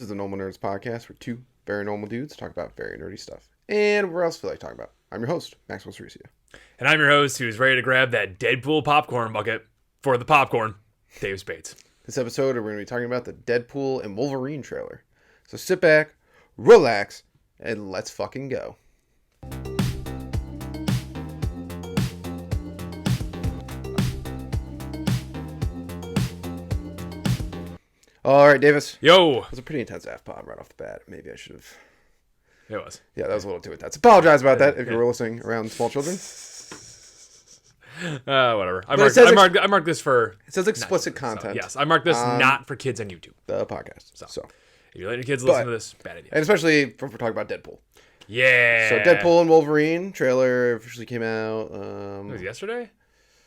This is the Normal Nerds podcast where two very normal dudes talk about very nerdy stuff. And where else do we like talking about? I'm your host, Maxwell Cerisia. And I'm your host who's ready to grab that Deadpool popcorn bucket for the popcorn, Dave Spades. This episode, we're going to be talking about the Deadpool and Wolverine trailer. So sit back, relax, and let's fucking go. All right, Davis. Yo! It was a pretty intense AFPOD right off the bat. Maybe I should have... It was. Yeah, that was a little too intense. Apologize about that if you were listening around small children. Whatever. I marked this for... It says explicit content. So, yes, I marked this not for kids on YouTube. The podcast. So. If you let your kids listen to this, bad idea. And especially if we're talking about Deadpool. Yeah. So Deadpool and Wolverine trailer officially came out. It was yesterday?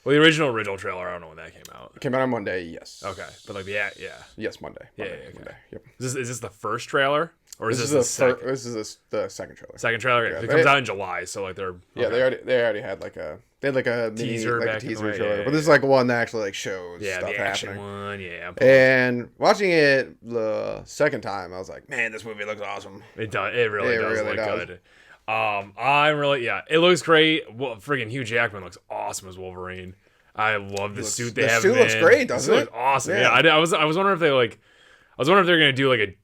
Well, the original trailer, I don't know when that came out. It came out on Monday, yes. Okay. But like, yeah. Yes, Monday. Okay. Monday. Yep. Is this the first trailer? Or is this the second? This is the second trailer. Second trailer? Yeah, it comes out in July, so like they're... Okay. Yeah, they already had like a... They had like a teaser, mini, back teaser in trailer. yeah, but this is like one that actually like shows stuff the action happening. one, yeah. And watching it the second time, I was like, man, this movie looks awesome. It does. It really does really look does. good. I'm really it looks great. Well, friggin' Hugh Jackman looks awesome as Wolverine. I love the suit they have. The suit looks great, doesn't it? Looks awesome. Yeah. I was wondering if they I was wondering if they're gonna do like a,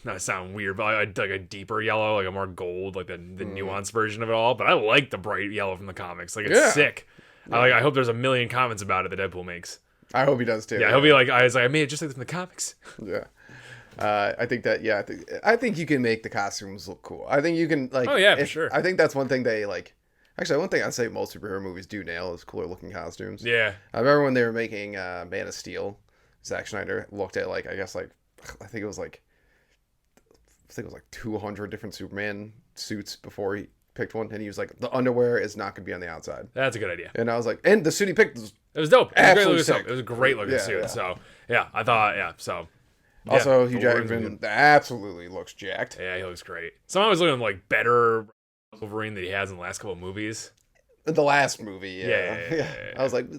not to sound weird, but like a deeper yellow, like a more gold, like the nuanced version of it all. But I like the bright yellow from the comics. Like it's sick. Yeah. I hope there's a million comments about it that Deadpool makes. I hope he does too. Yeah, he'll be like, I made it just like from the comics. Yeah. I think that I think you can make the costumes look cool. I think you can like for sure. I think that's one thing they like. Actually, one thing I'd say most superhero movies do nail is cooler looking costumes. Yeah. I remember when they were making Man of Steel, Zack Snyder looked at I think it was like 200 different Superman suits before he picked one, and he was like, the underwear is not going to be on the outside. That's a good idea. And I was like, and the suit he picked was dope. Absolutely It was a great looking suit. Yeah. So yeah, I thought so. Also, Hugh Jackman absolutely looks jacked. Yeah, he looks great. Somehow I was looking like better Wolverine that he has in the last couple of movies. The last movie, yeah. I was like, he's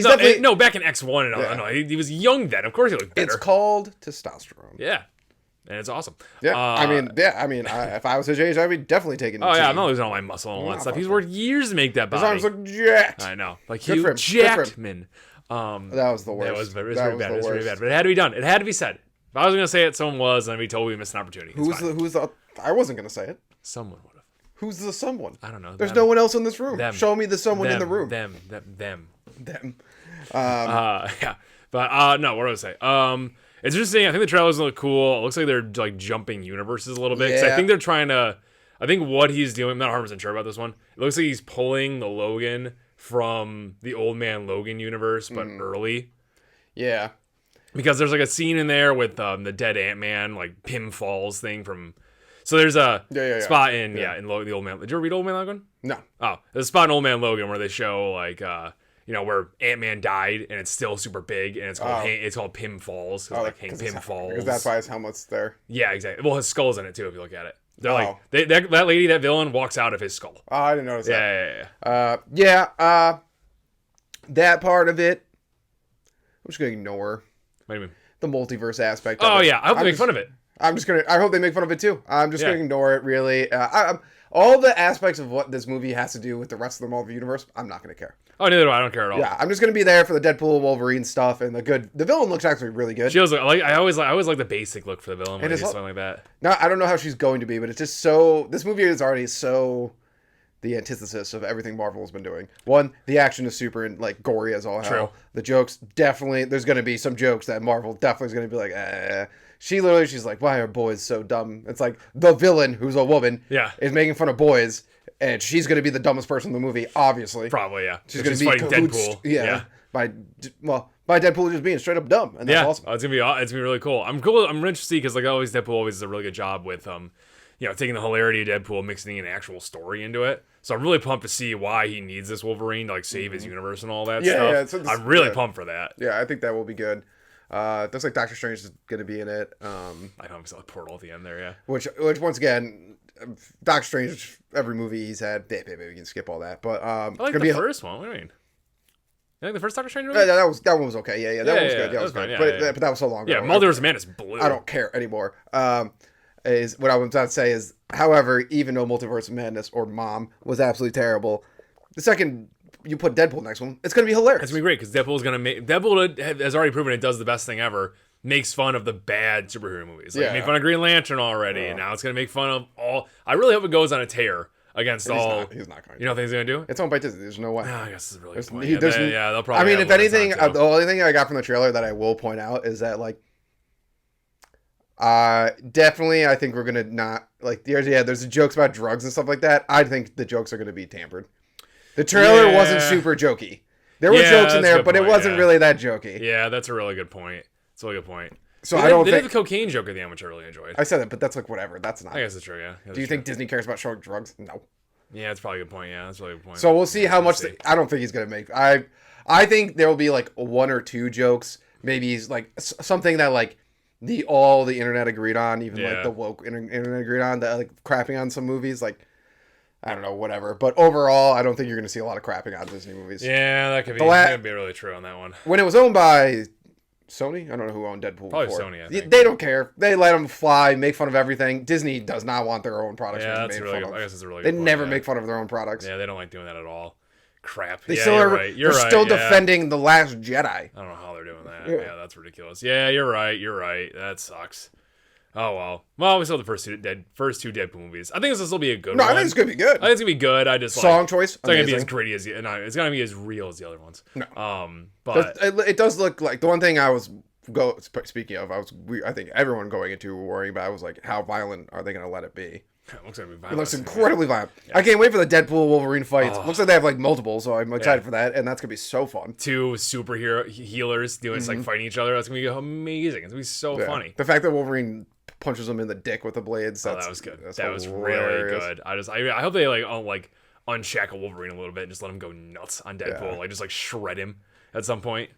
definitely back in X1 and he was young then. Of course he looked better. It's called testosterone. Yeah, and it's awesome. If I was his age, I'd be definitely taking. I'm not losing all my muscle and all that stuff. He's worked years to make that body. His arms look jacked. I know, like Hugh Jackman. That was the worst. It was very bad. It was very bad, but it had to be done. It had to be said. If I was gonna say it, someone was, and I'd be told we missed an opportunity. Who's the? I wasn't gonna say it. Someone would have. Who's the someone? I don't know. There's no one else in this room. Show me the someone in the room. Them. Yeah. But no, what do I say? It's interesting. I think the trailers look cool. It looks like they're like jumping universes a little bit. Yeah. I think they're trying to. I think what he's doing. I'm not 100% sure about this one. It looks like he's pulling the Logan from the Old Man Logan universe, but early. Yeah. Because there's like a scene in there with the dead Ant-Man, like Pym Falls thing from. So there's a spot in the Old Man. Did you ever read Old Man Logan? No. Oh, there's a spot in Old Man Logan where they show like where Ant-Man died and it's still super big and it's called Pym Falls. Like Hank Pym Falls. Because that's why his helmet's there. Yeah, exactly. Well, his skull's in it too if you look at it. They're like that lady, that villain walks out of his skull. Oh, I didn't notice that. Yeah. That part of it, I'm just gonna ignore. What do you mean? The multiverse aspect. Oh of it. yeah, I hope they make fun of it. I hope they make fun of it too. I'm just gonna ignore it. Really, all the aspects of what this movie has to do with the rest of the Marvel universe, I'm not gonna care. Oh, neither do I. I don't care at all. Yeah, I'm just gonna be there for the Deadpool, Wolverine stuff, and the villain looks actually really good. She was I always like the basic look for the villain when they do something like that. No, I don't know how she's going to be, but it's just so. This movie is already so the antithesis of everything Marvel has been doing. One, the action is super and like gory as all hell. True. The jokes definitely. There's gonna be some jokes that Marvel definitely is gonna be like. She's like, why are boys so dumb? It's like the villain, who's a woman, is making fun of boys, and she's going to be the dumbest person in the movie, obviously. Probably, yeah. She's going to be fighting Deadpool. Yeah. By Deadpool just being straight up dumb, and that's awesome. It's gonna be really cool. I'm interested to see because like always, Deadpool always does a really good job with taking the hilarity of Deadpool, mixing an actual story into it. So I'm really pumped to see why he needs this Wolverine to like save his universe and all that stuff. Yeah, I'm really pumped for that. Yeah, I think that will be good. Looks like Doctor Strange is going to be in it. I know, it's a portal at the end there, yeah. Which once again, Doctor Strange, every movie he's had, maybe we can skip all that. But I like the first one. What do you mean? You like the first Doctor Strange movie? That one was okay. Yeah, that one was good. That was good. But that was so long ago. Yeah, Multiverse of Madness blue. I don't care anymore. Is what I was about to say is, however, even though Multiverse of Madness or Mom was absolutely terrible, the second you put Deadpool next one, it's gonna be hilarious. It's gonna be great because Deadpool has already proven it does the best thing ever. Makes fun of the bad superhero movies. Like, made fun of Green Lantern already, and now it's gonna make fun of all. I really hope it goes on a tear against all. He's not going. You don't think he's gonna do it? It's owned by Disney. There's no way. I guess it's a really good point. They'll probably. I mean, if anything, the only thing I got from the trailer that I will point out is that like. Definitely, I think we're gonna not like there's jokes about drugs and stuff like that. I think the jokes are gonna be tampered. The trailer wasn't super jokey. There were jokes in there, but it wasn't really that jokey. Yeah, that's a really good point. It's a really good point. So I don't think... They did the cocaine joke at the end, which I really enjoyed. I said that, but that's like whatever. That's not... I guess it's true, yeah. Do you think Disney cares about showing drugs? No. Yeah, that's probably a good point. Yeah, that's a really good point. So we'll see how much... I don't think he's going to make... I think there will be like one or two jokes. Maybe like something that like all the internet agreed on, even like the woke internet agreed on, that like crapping on some movies, like... I don't know, whatever. But overall, I don't think you're going to see a lot of crapping on Disney movies. Yeah, that could be really true on that one. When it was owned by Sony, I don't know who owned Deadpool Probably before. Sony, I think. They don't care. They let them fly, make fun of everything. Disney does not want their own products being made fun of. I guess it's a really They good point, never make fun of their own products. Yeah, they don't like doing that at all. Crap. They still are. Right. They're still defending The Last Jedi. I don't know how they're doing that. Yeah, that's ridiculous. Yeah, you're right. That sucks. Oh, well. Well, we saw the first two Deadpool movies. I think this will still be a good one. No, I think it's going to be good. I think it's going to be good. I just Song choice? It's not going to be as gritty as... No, it's going to be as real as the other ones. No. But... It does look like... The one thing I was... Speaking of, I think everyone going into worrying about was like, how violent are they going to let it be? It looks like violent. It looks incredibly violent. Yeah. I can't wait for the Deadpool Wolverine fights. Looks like they have like multiple, so I'm excited for that, and that's gonna be so fun. Two superhero healers doing like fighting each other. That's gonna be amazing. It's gonna be so funny. The fact that Wolverine punches him in the dick with the blades. That was good. That was really good. I hope they like unshackle Wolverine a little bit and just let him go nuts on Deadpool. Yeah. Like just like shred him at some point.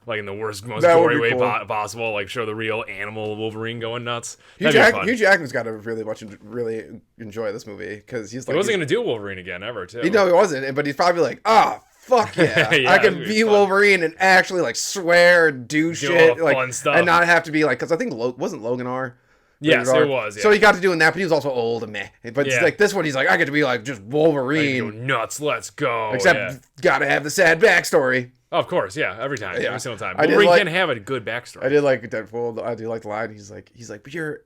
Like in the worst, most gory way possible, like show the real animal Wolverine going nuts. Hugh Jackman's got to really enjoy this movie because he's like he wasn't going to do Wolverine again ever, too. No, he wasn't, but he's probably like, fuck yeah, I can be Wolverine and actually like swear and do shit, like fun stuff, and not have to be like, because I think wasn't Logan R. Yes, it was. Yeah. So he got to doing that, but he was also old and meh. But like this one, he's like, I get to be like just Wolverine. Go nuts, let's go. Except gotta have the sad backstory. Oh, of course, yeah, every time, every single time. Wolverine can have a good backstory. I did like Deadpool. I do like the line. He's like, but you're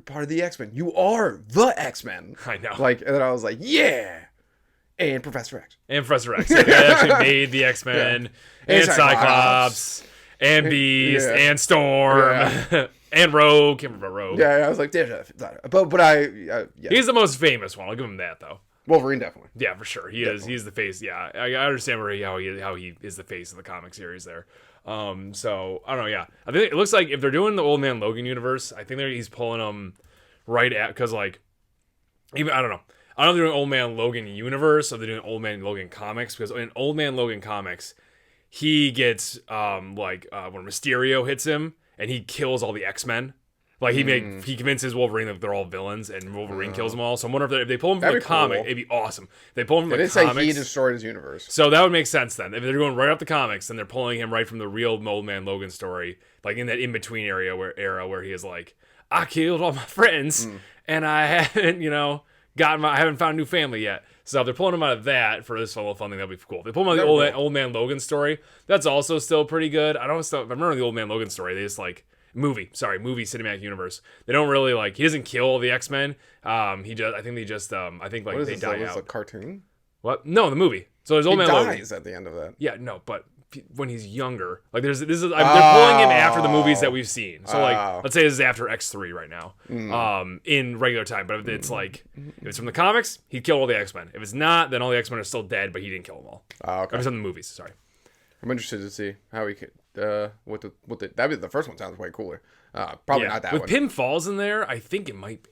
part of the X-Men. You are the X-Men. I know. Like, and then I was like, yeah. And Professor X. They actually made the X-Men and Cyclops and Beast and Storm and Rogue. Can't remember Rogue. Yeah, I was like, but he's the most famous one. I'll give him that though. Wolverine, definitely. Yeah, for sure. He is. He's the face. Yeah, I understand how he is the face of the comic series there. So I don't know. Yeah, I think it looks like if they're doing the Old Man Logan universe, I think he's pulling them right at, because like even I don't know if they're doing Old Man Logan universe or they're doing Old Man Logan comics, because in Old Man Logan comics, he gets when Mysterio hits him and he kills all the X-Men. Like he convinces Wolverine that they're all villains, and Wolverine kills them all. So I'm wondering if they pull him from the comic, it'd be awesome. If they pull him from the comics. Say he destroyed his universe. So that would make sense then. If they're going right off the comics, then they're pulling him right from the real Old Man Logan story, like in that in between era where he is like, I killed all my friends, and I haven't I haven't found a new family yet. So if they're pulling him out of that for this little fun thing, that'd be cool. If they pull him out of the Old Man Logan story, that's also still pretty good. I remember the Old Man Logan story. They just like. Movie cinematic universe. They don't really like. He doesn't kill the X-Men. I think they die out. Is a cartoon? What? No, the movie. So there's Old Man Logan. He dies at the end of that. Yeah, no, but when he's younger, like they're pulling him after the movies that we've seen. So like, let's say this is after X3 right now, in regular time. But if it's like, if it's from the comics, he'd kill all the X-Men. If it's not, then all the X-Men are still dead, but he didn't kill them all. Okay. If it's in the movies, sorry. I'm interested to see how he could. The first one sounds way cooler. Probably not that with one. Pym Falls in there, I think it might be.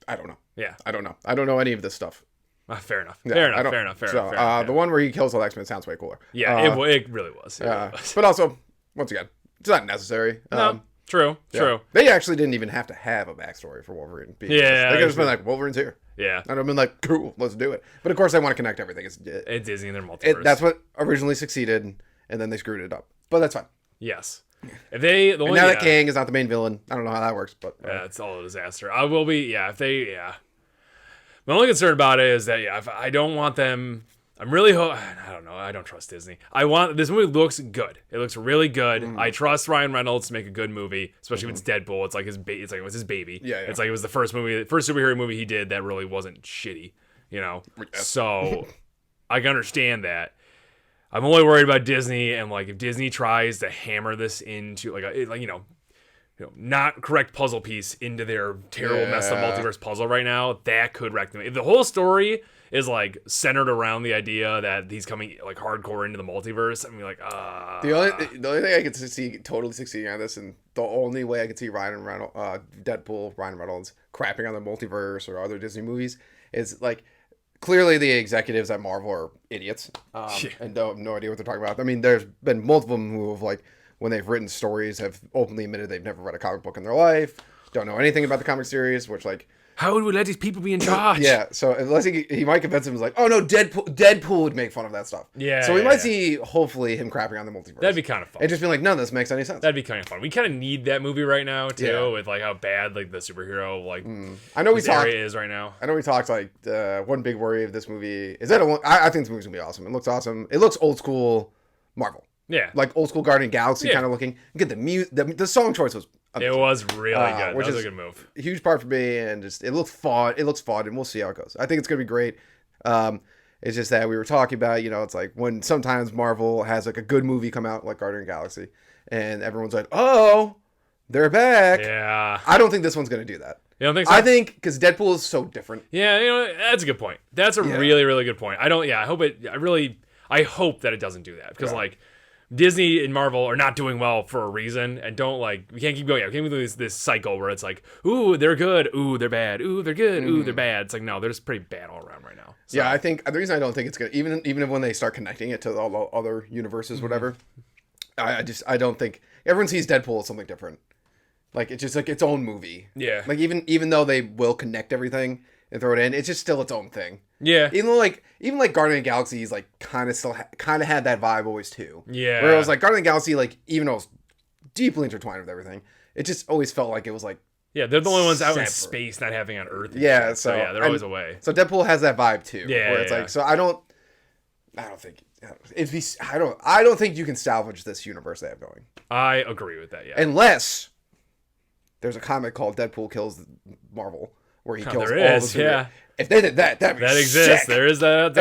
I don't know. Yeah, I don't know. I don't know any of this stuff. Fair enough. Fair enough. The one where he kills all the X-Men sounds way cooler. Yeah, it really was. But also, once again, it's not necessary. No. True. They actually didn't even have to have a backstory for Wolverine. They could have just been like, Wolverine's here. Yeah. And I've been like, cool, let's do it. But of course, they want to connect everything. It's Disney and their multiverse. That's what originally succeeded, and then they screwed it up. But that's fine. Yes. If they, now that Kang is not the main villain, I don't know how that works, but yeah, it's all a disaster. I will be, if they, My only concern about it is that, if I don't want them. I'm really I don't know. I don't trust Disney. This movie looks good. It looks really good. I trust Ryan Reynolds to make a good movie, especially if it's Deadpool. It's like it was his baby. Yeah. It's like it was the first superhero movie he did that really wasn't shitty, So I can understand that. I'm only worried about Disney and like if Disney tries to hammer this into not correct puzzle piece into their terrible messed up multiverse puzzle right now, that could wreck them. If the whole story is like centered around the idea that he's coming like hardcore into the multiverse, I'm like, The only thing I could see totally succeeding on this, and the only way I could see Ryan Reynolds crapping on the multiverse or other Disney movies is like clearly the executives at Marvel are idiots and don't have no idea what they're talking about. I mean, there's been multiple moves like when they've written stories have openly admitted they've never read a comic book in their life, don't know anything about the comic series, which like. How would we let these people be in charge? So unless he might convince him, he's like, oh no, Deadpool would make fun of that stuff. So we might see, hopefully, him crapping on the multiverse. That'd be kind of fun. And just being like, none of this makes any sense. That'd be kind of fun. We kind of need that movie right now, too, with like how bad like the superhero I know area is right now. I know we talked like one big worry of this movie is that I think this movie's gonna be awesome. It looks awesome. It looks old school Marvel. Yeah. Like old school Guardian Galaxy kind of looking. Get the song choice was amazing. It was really good. Which that was is a good move. A huge part for me, and just it looks fun, and we'll see how it goes. I think it's gonna be great. It's just that we were talking about, it's like when sometimes Marvel has like a good movie come out like Guardian Galaxy, and everyone's like, oh, they're back. Yeah. I don't think this one's gonna do that. You don't think so? I think because Deadpool is so different. Yeah, that's a good point. That's a really, really good point. I hope that it doesn't do that because like Disney and Marvel are not doing well for a reason, and we can't keep going. We can't do this cycle where it's like, ooh, they're good, ooh, they're bad, ooh, they're good, ooh, they're bad. It's like, no, they're just pretty bad all around right now. So. Yeah, I think the reason I don't think it's good, even if when they start connecting it to all the other universes, whatever, I don't think everyone sees Deadpool as something different. Like it's just like its own movie. Yeah. Like even though they will connect everything and throw it in, it's just still its own thing. Yeah. Even like Guardian of the Galaxy is like kind of had that vibe always too. Yeah. Where it was like Guardian of the Galaxy, like even though it was deeply intertwined with everything, it just always felt like it was like. Yeah, they're the only ones out in space, not having on Earth. Yeah. So they're always away. So Deadpool has that vibe too. Yeah. Where it's like, so I don't think. I don't think you can salvage this universe they have going. I agree with that. Yeah. Unless there's a comic called Deadpool Kills Marvel, where he kills all the If they did that exists. Sick. There is that.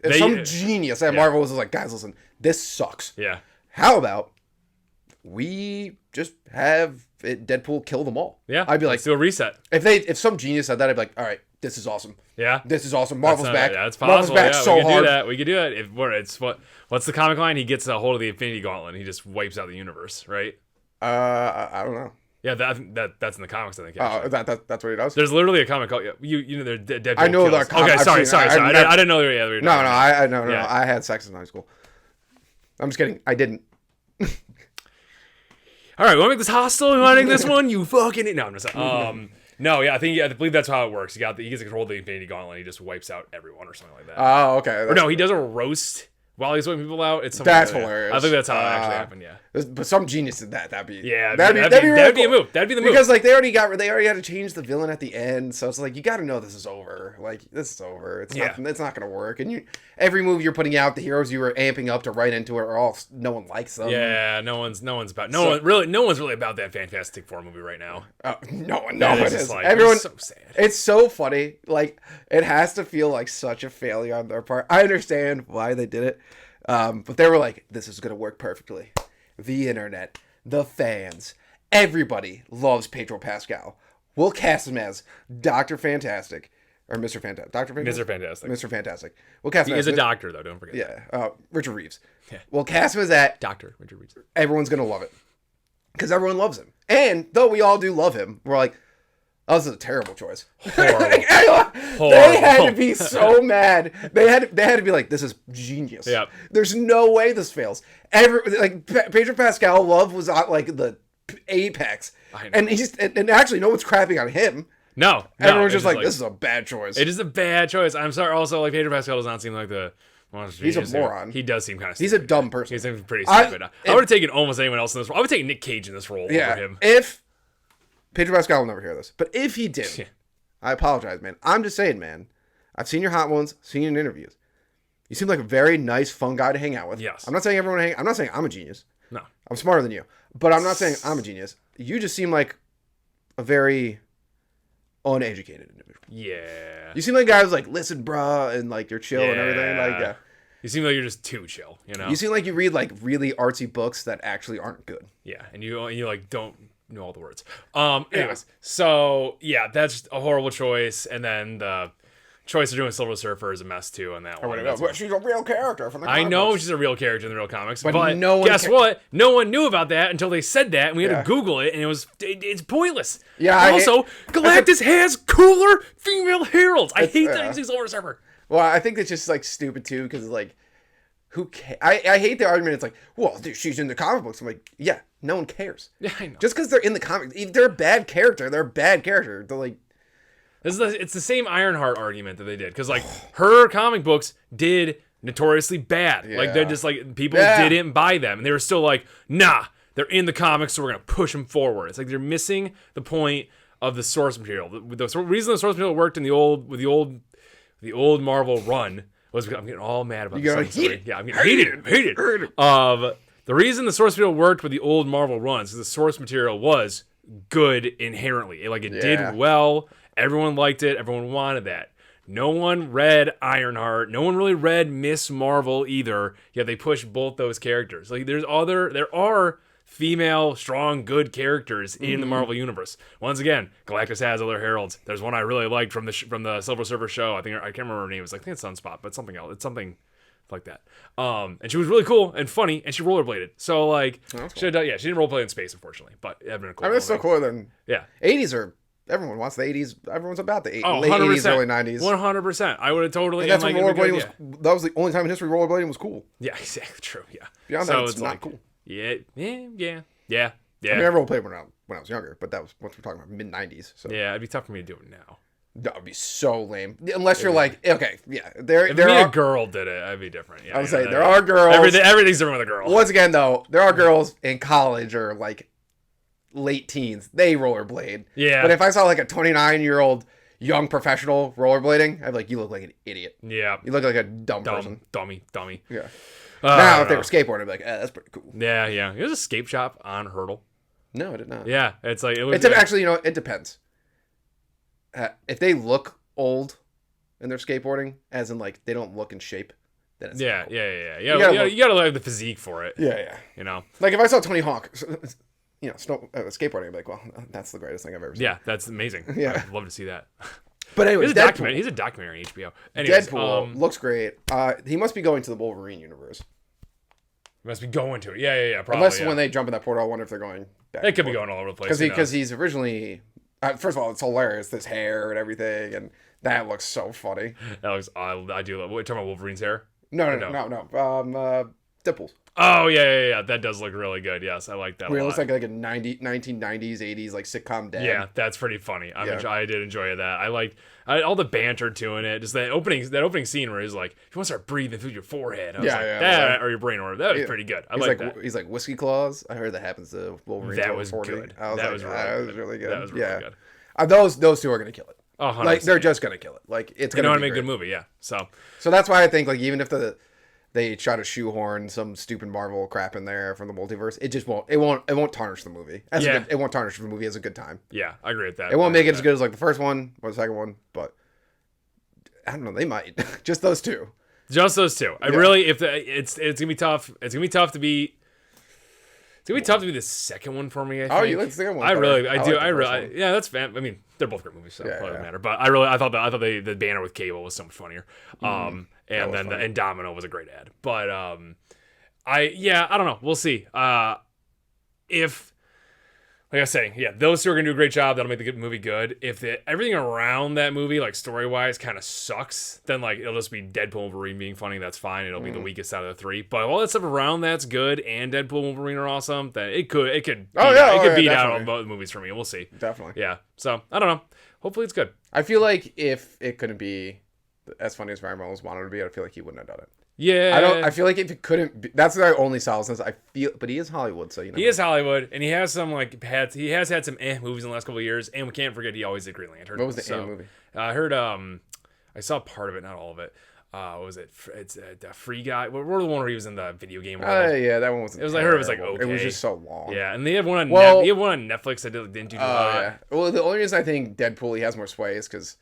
If some genius at Marvel was like, guys, listen, this sucks. Yeah. How about we just have Deadpool kill them all? Yeah. I'd be like, let's do a reset. If some genius said that, I'd be like, all right, this is awesome. Yeah. This is awesome. Marvel's back. Yeah, it's possible. Marvel's back so hard. We could do that. What's the comic line? He gets a hold of the Infinity Gauntlet and he just wipes out the universe, right? I don't know. Yeah, that's in the comics, I think. That's what he does. There's literally a comic called there's Deadpool. I know kills. that. Okay, sorry. I didn't know there. Yeah, no. I had sex in high school. I'm just kidding. I didn't. All right, we want to make this hostile. We want to make this one. You fucking no. I'm just no. Yeah, I believe that's how it works. He gets control of the Infinity Gauntlet. And he just wipes out everyone or something like that. Oh, okay. Or no, he does a roast. While he's wiping people out, that's hilarious. I think that's how it actually happened. Yeah, but some genius did that. That'd be really be a move. That'd be the move because like they already had to change the villain at the end, so it's like you got to know this is over. Like this is over. It's not gonna work. And every move you're putting out, the heroes you were amping up to right into it are all no one likes them. Yeah, no one's really about that Fantastic Four movie right now. No one is. Like, everyone. It's so sad. It's so funny. Like it has to feel like such a failure on their part. I understand why they did it. But they were like, this is going to work perfectly. The internet, the fans, everybody loves Pedro Pascal. We'll cast him as Dr. Fantastic. Or Mr. Fantastic. Dr. Fantastic? Mr. Fantastic. Mr. Fantastic. We'll cast him as a doctor, though. Don't forget that. Richard Reeves. Yeah. We'll cast him as that. Dr. Richard Reeves. Everyone's going to love it. Because everyone loves him. And though we all do love him, we're like, oh, this is a terrible choice. Horrible. They had to be so mad. They had to be like, this is genius. Yep. There's no way this fails. Pedro Pascal love was like the apex. And and actually, no one's crapping on him. No, everyone's just like, this is a bad choice. It is a bad choice. I'm sorry. Also, like, Pedro Pascal does not seem like the. He's a moron. He does seem kind of stupid. He's a dumb person. He seems pretty stupid. I would have taken almost anyone else in this role. I would take Nick Cage in this role over him. If Pedro Pascal will never hear this, but if he did, I apologize, man. I'm just saying, man. I've seen your hot ones, seen you in interviews. You seem like a very nice, fun guy to hang out with. Yes. I'm not saying everyone I'm not saying I'm a genius. No. I'm smarter than you. But I'm not saying I'm a genius. You just seem like a very uneducated individual. Yeah. You seem like a guy who's like, listen, bruh, and like you're chill and everything. Like, you seem like you're just too chill, you know? You seem like you read like really artsy books that actually aren't good. Yeah, and you like don't know all the words. Anyways, so yeah, that's a horrible choice. And then the choice of doing Silver Surfer is a mess too on that one. But she's a real character from the comics. I know she's a real character in the real comics, but guess what? No one knew about that until they said that, and we had to Google it, and it's pointless. Yeah. Also, Galactus has cooler female heralds. I hate that he's Silver Surfer. Well, I think it's just like stupid too, because like, who cares? I hate the argument. It's like, well, dude, she's in the comic books. I'm like, yeah, no one cares. Yeah, I know. Just because they're in the comics, if they're a bad character, they're a bad character. They're like, it's the same Ironheart argument that they did, because like her comic books did notoriously bad. Yeah. Like they're just like people didn't buy them, and they were still like, nah, they're in the comics, so we're gonna push them forward. It's like they're missing the point of the source material. The reason the source material worked in the old Marvel run was I'm getting all mad about this. Yeah, I'm getting hated. The reason the source material worked with the old Marvel runs is the source material was good inherently. It did well. Everyone liked it. Everyone wanted that. No one read Ironheart. No one really read Miss Marvel either. Yet they pushed both those characters. Like there are female, strong, good characters in the Marvel universe. Once again, Galactus has other heralds. There's one I really liked from the Silver Surfer show. I can't remember her name. I think it's Sunspot, but something else. It's something like that. And she was really cool and funny, and she rollerbladed. So like, she didn't rollerblade in space, unfortunately, but it had been a cool. I mean, it's so cooler than 80s are. Everyone wants the 80s. Everyone's about the late 80s, early 90s. 100%. I would have totally. And that's when rollerblading was. That was the only time in history rollerblading was cool. Yeah, exactly. True. Yeah. Beyond that, it's not cool. Yeah. I mean, I rollerbladed when I was younger, but that was what we're talking about, mid 90s. So yeah, it'd be tough for me to do it now. That would be so lame. Unless you're like, okay, yeah, if a girl did it, I'd be different. Yeah, I would say there are girls. Everything's different with a girl. Once again, though, there are girls in college or like late teens. They rollerblade. Yeah. But if I saw like a 29-year-old young professional rollerblading, I'd be like, you look like an idiot. Yeah. You look like a dumb person. Dummy. Yeah. Now, if they were skateboarding, I'd be like, that's pretty cool. Yeah. It was a skate shop on Hurdle. No, I did not. Yeah, it's like it was. Actually, it depends. If they look old and they're skateboarding, as in like they don't look in shape, then it's yeah. cool. You gotta have the physique for it. Yeah. You know, like if I saw Tony Hawk, skateboarding, I'd be like, well, that's the greatest thing I've ever seen. Yeah, that's amazing. Yeah, I'd love to see that. But anyway, he's a documentary on HBO. Anyways, Deadpool looks great. He must be going to the Wolverine universe. Must be going to it. Yeah. Probably. Unless when they jump in that portal, I wonder if they're going back. They could be going all over the place. Because he's originally... first of all, it's hilarious. This hair and everything. And that looks so funny. That looks... I do love... What, talking about Wolverine's hair? No. Deadpool's. Oh, yeah. That does look really good. Yes, I like that a lot. It looks like a 1990s, 80s like sitcom dad. Yeah, that's pretty funny. I did enjoy that. I liked all the banter to it. Just that opening scene where he's like, "You want to start breathing through your forehead?" I was or your brain, or that was pretty good. I like that. He's like whiskey claws. I heard that happens to Wolverine. That was good. That was really good. That was really good. Those two are gonna kill it. 100%. Like they're just gonna kill it. Like it's gonna make a good movie. Yeah. So that's why I think like even if they try to shoehorn some stupid Marvel crap in there from the multiverse, it just won't. It won't tarnish the movie. It won't tarnish the movie as a good time. Yeah, I agree with that. It won't make it as good as like the first one or the second one, but I don't know. They might just those two. Just those two. I really, it's gonna be tough. It's gonna be tough to be. It's gonna be tough to be the second one for me. I think. Oh, you like the second one? Yeah, that's fan. I mean, they're both great movies, so it probably doesn't matter. But I thought the banner with Cable was so much funnier. And then Domino was a great ad. But I don't know. We'll see. If like I say, yeah, those two are gonna do a great job. That'll make the movie good. If everything around that movie, like story wise, kind of sucks, then like it'll just be Deadpool and Wolverine being funny. That's fine. It'll be the weakest out of the three. But all that stuff around that's good, and Deadpool and Wolverine are awesome. That it could beat out on both movies for me. We'll see. Definitely. Yeah. So I don't know. Hopefully it's good. I feel like if it couldn't be as funny as Ryan Reynolds wanted it to be, I feel like he wouldn't have done it. Yeah, I feel like if it couldn't be, that's the only solid sense I feel. But he is Hollywood, so you know. He is Hollywood, and he has some he has had some movies in the last couple of years, and we can't forget he always did Green Lantern. What was the movie? I heard I saw part of it, not all of it. What was it? It's the Free Guy. What the one where he was in the video game world? Yeah, that one wasn't. It was. I heard it was like okay. It was just so long. Yeah, and they have one on Netflix that didn't do yeah. Well, the only reason I think Deadpool he has more sway is because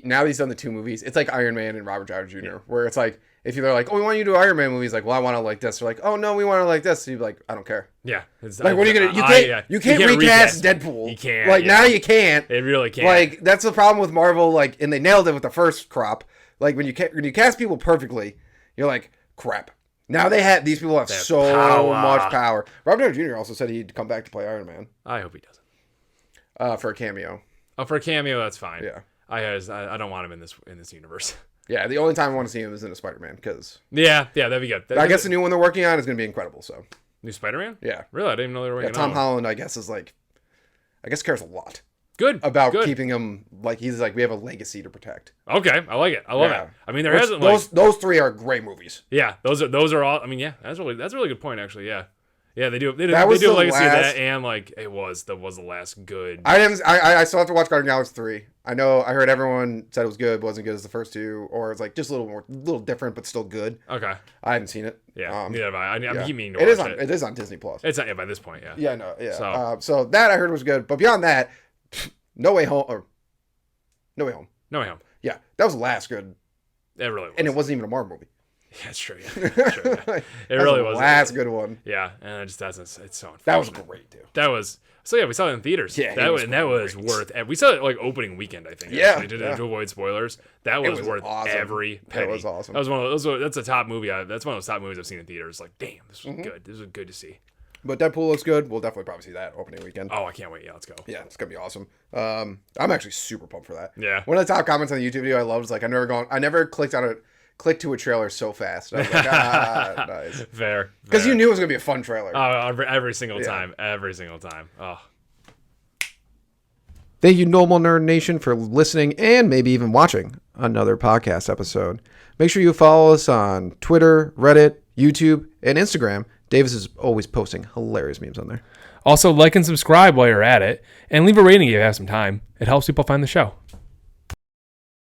now he's done the two movies. It's like Iron Man and Robert Downey Jr. Where it's like if you're like, oh, we want you to do Iron Man movies, like, well, I want to like this. They're like, oh no, we want to like this. So you're like, I don't care. Yeah, like what are you gonna? You can't recast Deadpool. You can't. Like now you can't. It really can't. Like that's the problem with Marvel. Like, and they nailed it with the first crop. Like when you cast people perfectly, you're like, crap. Now these people have so much power. Robert Downey Jr. also said he'd come back to play Iron Man. I hope he doesn't. For a cameo. Oh, for a cameo, that's fine. Yeah. I don't want him in this universe. Yeah, the only time I want to see him is in a Spider-Man because. Yeah, that'd be good. I guess the new one they're working on is going to be incredible. So. New Spider-Man? Yeah. Really, I didn't even know they were working on. Tom Holland, I guess, is like, cares a lot. Good. About keeping him like he's like we have a legacy to protect. Okay, I like it. I love it. I mean, those three are great movies. Yeah, those are all. I mean, yeah, that's a really good point actually. Yeah. Yeah, they do a legacy of that, and like that was the last good. I still have to watch Guardians of the Galaxy 3. I heard everyone said it was good, but wasn't good as the first two, or it's like just a little different, but still good. Okay, I haven't seen it. Yeah, neither have I. I'm keep meaning to watch it. It is on Disney Plus. It's not by this point. Yeah. Yeah, no, yeah. So that I heard was good, but beyond that, No Way Home. Yeah, that was the last good. It really was, and it wasn't even a Marvel movie. Yeah, that's true. Yeah. It really was. Last good one. Yeah, and it just doesn't. It's so unfortunate. That was great, dude. That was. So yeah, we saw it in theaters. Yeah, that was worth. We saw it like opening weekend, I think. Yeah, to avoid spoilers. That was worth awesome. Every penny. That was awesome. That was one of those. That's a top movie. That's one of those top movies I've seen in theaters. Like, damn, this was good. This was good to see. But Deadpool looks good. We'll definitely probably see that opening weekend. Oh, I can't wait. Yeah, let's go. Yeah, it's gonna be awesome. I'm actually super pumped for that. Yeah. One of the top comments on the YouTube video I loved was like, I never clicked to a trailer so fast. I was like, nice. Fair. Because you knew it was gonna be a fun trailer. Oh, every single time. Every single time. Oh. Thank you, Normal Nerd Nation, for listening and maybe even watching another podcast episode. Make sure you follow us on Twitter, Reddit, YouTube, and Instagram. Davis is always posting hilarious memes on there. Also, like and subscribe while you're at it, and leave a rating if you have some time. It helps people find the show.